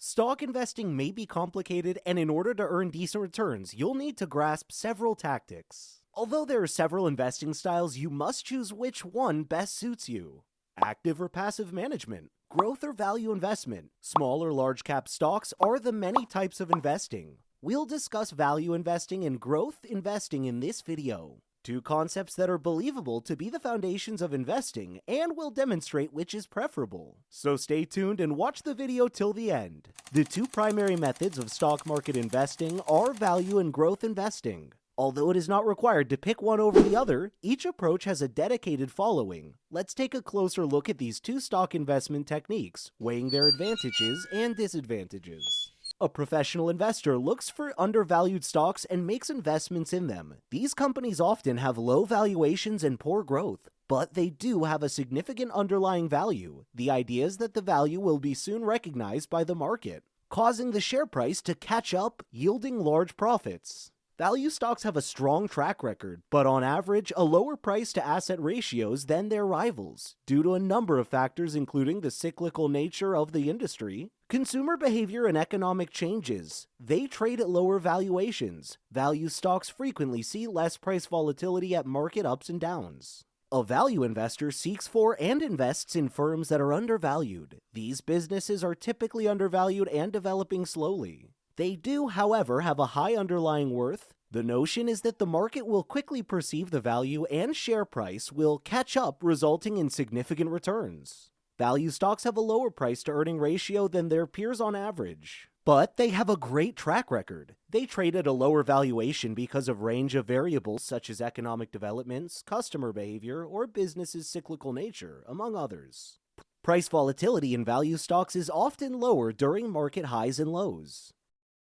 Stock investing may be complicated, and in order to earn decent returns, you'll need to grasp several tactics. Although there are several investing styles, you must choose which one best suits you. Active or passive management, growth or value investment, small or large cap stocks are the many types of investing. We'll discuss value investing and growth investing in this video. Two concepts that are believable to be the foundations of investing, and will demonstrate which is preferable. So stay tuned and watch the video till the end. The two primary methods of stock market investing are value and growth investing. Although it is not required to pick one over the other, each approach has a dedicated following. Let's take a closer look at these two stock investment techniques, weighing their advantages and disadvantages. A professional investor looks for undervalued stocks and makes investments in them. These companies often have low valuations and poor growth, but they do have a significant underlying value. The idea is that the value will be soon recognized by the market, causing the share price to catch up, yielding large profits. Value stocks have a strong track record, but on average, a lower price to asset ratios than their rivals, due to a number of factors including the cyclical nature of the industry, consumer behavior, and economic changes. They trade at lower valuations. Value stocks frequently see less price volatility at market ups and downs. A value investor seeks for and invests in firms that are undervalued. These businesses are typically undervalued and developing slowly. They do, however, have a high underlying worth. The notion is that the market will quickly perceive the value and share price will catch up, resulting in significant returns. Value stocks have a lower price to earning ratio than their peers on average, but they have a great track record. They trade at a lower valuation because of range of variables such as economic developments, customer behavior, or business's cyclical nature, among others. Price volatility in value stocks is often lower during market highs and lows.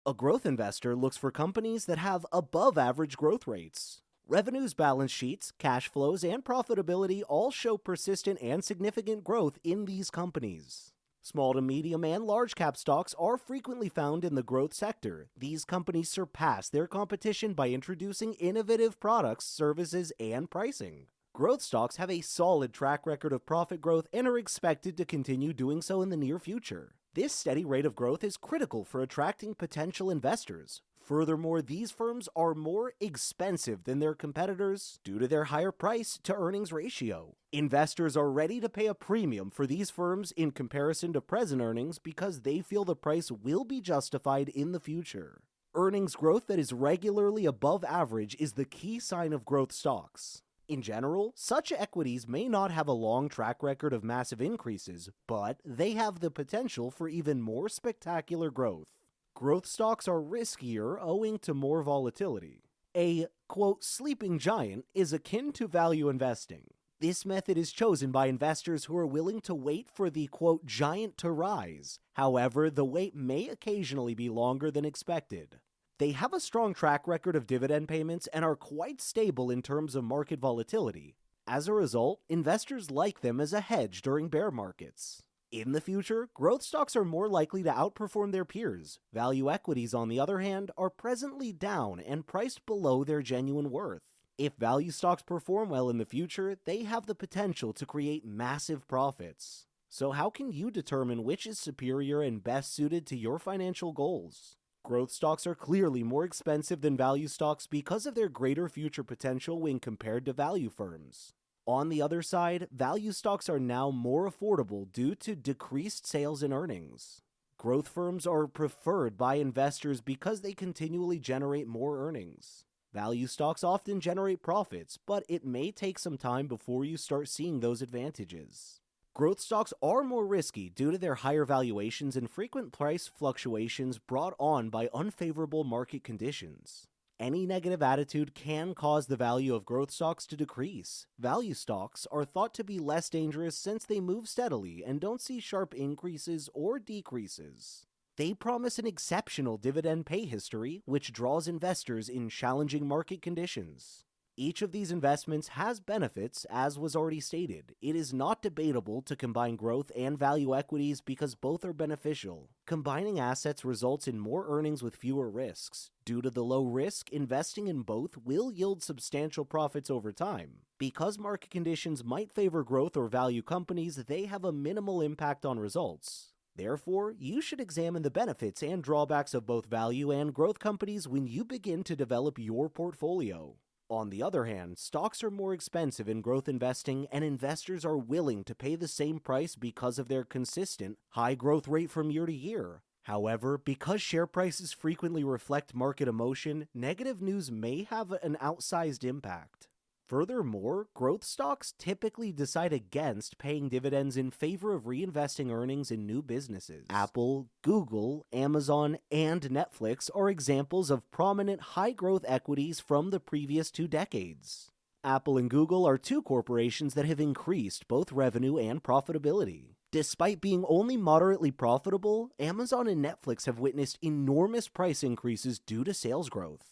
A growth investor looks for companies that have above average growth rates. Revenues, balance sheets, cash flows, and profitability all show persistent and significant growth in these companies. Small to medium and large cap stocks are frequently found in the growth sector. These companies surpass their competition by introducing innovative products, services, and pricing. Growth stocks have a solid track record of profit growth and are expected to continue doing so in the near future. This steady rate of growth is critical for attracting potential investors. Furthermore, these firms are more expensive than their competitors due to their higher price to earnings ratio. Investors are ready to pay a premium for these firms in comparison to present earnings because they feel the price will be justified in the future. Earnings growth that is regularly above average is the key sign of growth stocks. In general, such equities may not have a long track record of massive increases, but they have the potential for even more spectacular growth. Growth stocks are riskier owing to more volatility. A, quote, sleeping giant is akin to value investing. This method is chosen by investors who are willing to wait for the, quote, giant to rise. However, the wait may occasionally be longer than expected. They have a strong track record of dividend payments and are quite stable in terms of market volatility. As a result, investors like them as a hedge during bear markets. In the future, growth stocks are more likely to outperform their peers. Value equities, on the other hand, are presently down and priced below their genuine worth. If value stocks perform well in the future, they have the potential to create massive profits. So how can you determine which is superior and best suited to your financial goals? Growth stocks are clearly more expensive than value stocks because of their greater future potential when compared to value firms. On the other side, value stocks are now more affordable due to decreased sales and earnings. Growth firms are preferred by investors because they continually generate more earnings. Value stocks often generate profits, but it may take some time before you start seeing those advantages. Growth stocks are more risky due to their higher valuations and frequent price fluctuations brought on by unfavorable market conditions. Any negative attitude can cause the value of growth stocks to decrease. Value stocks are thought to be less dangerous since they move steadily and don't see sharp increases or decreases. They promise an exceptional dividend pay history, which draws investors in challenging market conditions. Each of these investments has benefits, as was already stated. It is not debatable to combine growth and value equities because both are beneficial. Combining assets results in more earnings with fewer risks. Due to the low risk, investing in both will yield substantial profits over time. Because market conditions might favor growth or value companies, they have a minimal impact on results. Therefore, you should examine the benefits and drawbacks of both value and growth companies when you begin to develop your portfolio. On the other hand, stocks are more expensive in growth investing, and investors are willing to pay the same price because of their consistent, high growth rate from year to year. However, because share prices frequently reflect market emotion, negative news may have an outsized impact. Furthermore, growth stocks typically decide against paying dividends in favor of reinvesting earnings in new businesses. Apple, Google, Amazon, and Netflix are examples of prominent high-growth equities from the previous 2 decades. Apple and Google are 2 corporations that have increased both revenue and profitability. Despite being only moderately profitable, Amazon and Netflix have witnessed enormous price increases due to sales growth.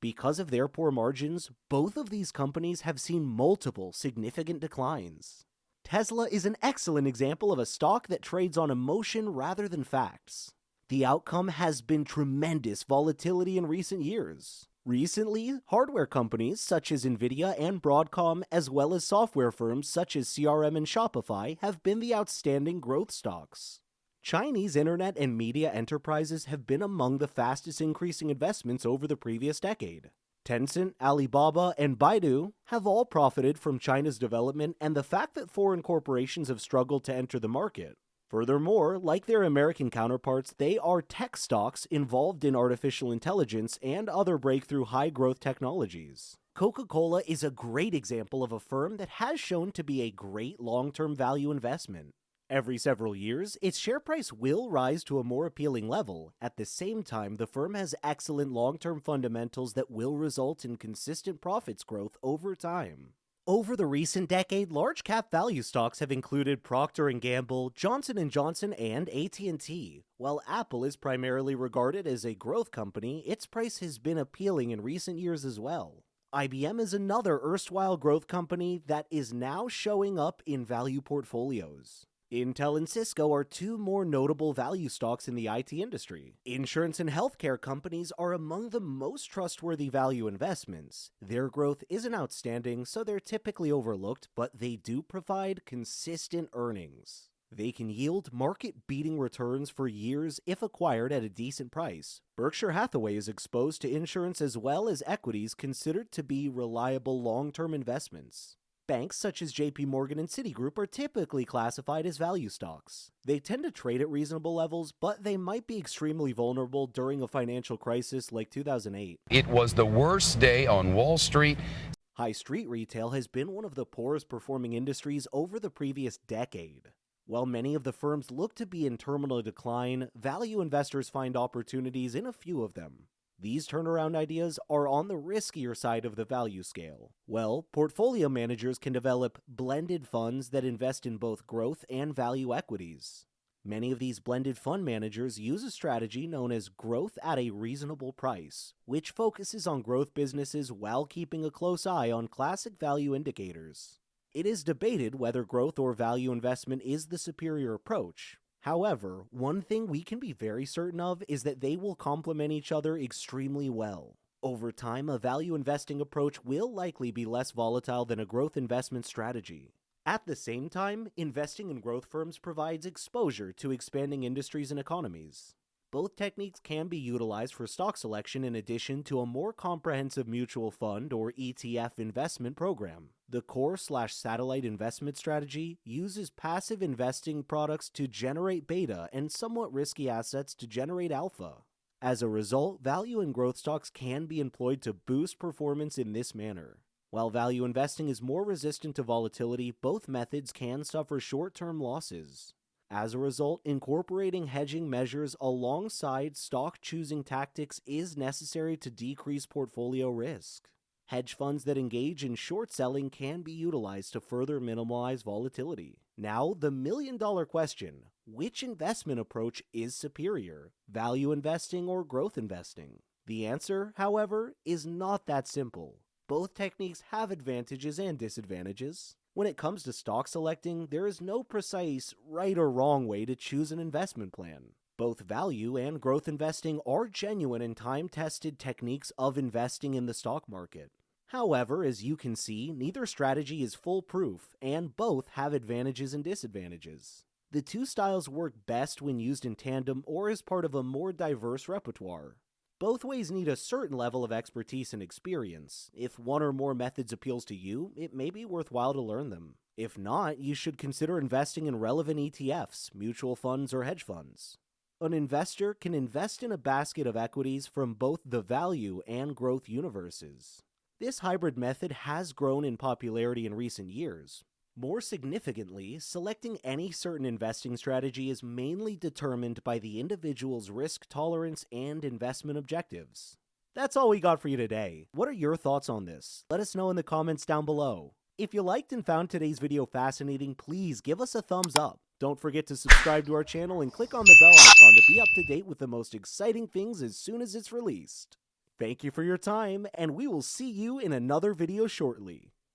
Because of their poor margins, both of these companies have seen multiple significant declines. Tesla is an excellent example of a stock that trades on emotion rather than facts. The outcome has been tremendous volatility in recent years. Recently, hardware companies such as Nvidia and Broadcom, as well as software firms such as CRM and Shopify, have been the outstanding growth stocks. Chinese internet and media enterprises have been among the fastest increasing investments over the previous decade. Tencent, Alibaba, and Baidu have all profited from China's development and the fact that foreign corporations have struggled to enter the market. Furthermore, like their American counterparts, they are tech stocks involved in artificial intelligence and other breakthrough high-growth technologies. Coca-Cola is a great example of a firm that has shown to be a great long-term value investment. Every several years, its share price will rise to a more appealing level. At the same time, the firm has excellent long-term fundamentals that will result in consistent profits growth over time. Over the recent decade, large-cap value stocks have included Procter & Gamble, Johnson & Johnson, and AT&T. While Apple is primarily regarded as a growth company, its price has been appealing in recent years as well. IBM is another erstwhile growth company that is now showing up in value portfolios. Intel and Cisco are 2 more notable value stocks in the IT industry. Insurance and healthcare companies are among the most trustworthy value investments. Their growth isn't outstanding, so they're typically overlooked, but they do provide consistent earnings. They can yield market-beating returns for years if acquired at a decent price. Berkshire Hathaway is exposed to insurance as well as equities considered to be reliable long-term investments. Banks such as JP Morgan and Citigroup are typically classified as value stocks. They tend to trade at reasonable levels, but they might be extremely vulnerable during a financial crisis like 2008. It was the worst day on Wall Street. High street retail has been one of the poorest performing industries over the previous decade. While many of the firms look to be in terminal decline, value investors find opportunities in a few of them. These turnaround ideas are on the riskier side of the value scale. Well, portfolio managers can develop blended funds that invest in both growth and value equities. Many of these blended fund managers use a strategy known as growth at a reasonable price, which focuses on growth businesses while keeping a close eye on classic value indicators. It is debated whether growth or value investment is the superior approach. However, one thing we can be very certain of is that they will complement each other extremely well. Over time, a value investing approach will likely be less volatile than a growth investment strategy. At the same time, investing in growth firms provides exposure to expanding industries and economies. Both techniques can be utilized for stock selection in addition to a more comprehensive mutual fund or ETF investment program. The core/satellite investment strategy uses passive investing products to generate beta and somewhat risky assets to generate alpha. As a result, value and growth stocks can be employed to boost performance in this manner. While value investing is more resistant to volatility, both methods can suffer short-term losses. As a result, incorporating hedging measures alongside stock choosing tactics is necessary to decrease portfolio risk. Hedge funds that engage in short selling can be utilized to further minimize volatility. Now, the million-dollar question: which investment approach is superior, value investing or growth investing? The answer, however, is not that simple. Both techniques have advantages and disadvantages. When it comes to stock selecting, there is no precise right or wrong way to choose an investment plan. Both value and growth investing are genuine and time-tested techniques of investing in the stock market. However, as you can see, neither strategy is foolproof, and both have advantages and disadvantages. The two styles work best when used in tandem or as part of a more diverse repertoire. Both ways need a certain level of expertise and experience. If one or more methods appeals to you, it may be worthwhile to learn them. If not, you should consider investing in relevant ETFs, mutual funds, or hedge funds. An investor can invest in a basket of equities from both the value and growth universes. This hybrid method has grown in popularity in recent years. More significantly, selecting any certain investing strategy is mainly determined by the individual's risk tolerance and investment objectives. That's all we got for you today. What are your thoughts on this? Let us know in the comments down below. If you liked and found today's video fascinating, please give us a thumbs up. Don't forget to subscribe to our channel and click on the bell icon to be up to date with the most exciting things as soon as it's released. Thank you for your time, and we will see you in another video shortly.